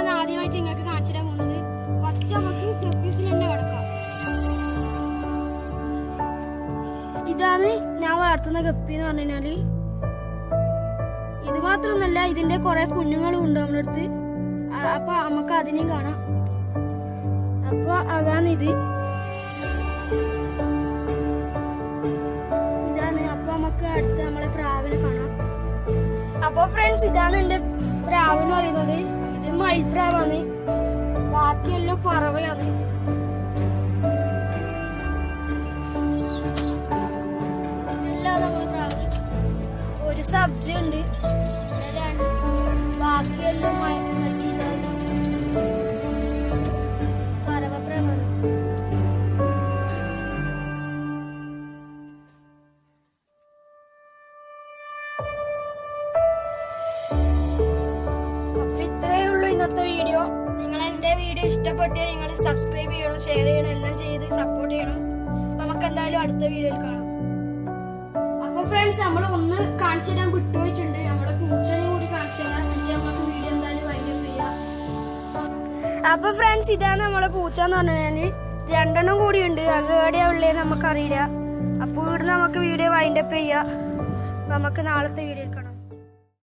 പൂച്ചയാണ് ആദ്യമായിട്ട് നിങ്ങൾക്ക് കാണിച്ചിടാൻ പോകുന്നത്. ഫസ്റ്റ് നമുക്ക് ഗപ്പീസിൽ തന്നെ കിടക്കാം. ഇതാണ് ഞാൻ വളർത്തുന്ന ഗപ്പി എന്ന് പറഞ്ഞു കഴിഞ്ഞാല്. ഇത് മാത്രമൊന്നല്ല, ഇതിന്റെ കുറെ കുഞ്ഞുങ്ങളും ഉണ്ട് നമ്മുടെ അടുത്ത്. അപ്പൊ നമുക്ക് അതിനെയും കാണാം. അപ്പൊ അതാണിത്. ഇതാണ്. അപ്പൊ നമുക്ക് അടുത്ത് നമ്മളെ പ്രാവിനെ കാണാം. അപ്പൊ ഫ്രണ്ട്സ്, ഇതാണ് എന്റെ പ്രാവ് എന്ന് പറയുന്നത്. ഇത് മയിൽപ്രാവാണ്, ബാക്കിയെല്ലാം പറവയാണ്. ഇതെല്ലാം നമ്മളെ പ്രാവ്. ഒരു സബ്ജി ഉണ്ട്, ബാക്കിയെല്ലാം മറ്റേതാണ് പറവപ്രാവാണ്. ഇന്നത്തെ വീഡിയോ. നിങ്ങൾ എന്റെ വീഡിയോ ഇഷ്ടപ്പെട്ടാൽ നിങ്ങൾ സബ്സ്ക്രൈബ് ചെയ്യണം, ഷെയർ ചെയ്യണം, എല്ലാം ചെയ്ത് സപ്പോർട്ട് ചെയ്യണം. നമുക്ക് എന്തായാലും അടുത്ത വീഡിയോയിൽ കാണാം. അപ്പൊ ഫ്രണ്ട്സ്, നമ്മൾ ഒന്ന് കാണിച്ചു തരാൻ വിട്ടുപോയിട്ടുണ്ട്. നമ്മളെ പൂച്ചനെ കൂടി കാണിച്ചു തരാൻ വേണ്ടി നമുക്ക് വീഡിയോ എന്തായാലും വൈൻഡപ്പ് ചെയ്യാം. അപ്പൊ ഫ്രണ്ട്സ്, ഇതാണ് നമ്മളെ പൂച്ച എന്ന് പറഞ്ഞാല്. 2 എണ്ണം കൂടി ഉണ്ട്. അത് എവിടെയാ ഉള്ളതെന്ന് നമുക്കറിയില്ല. അപ്പൊ ഇവിടെ നമുക്ക് വീഡിയോ വൈൻഡപ്പ് ചെയ്യാം. നമുക്ക് നാളത്തെ വീഡിയോ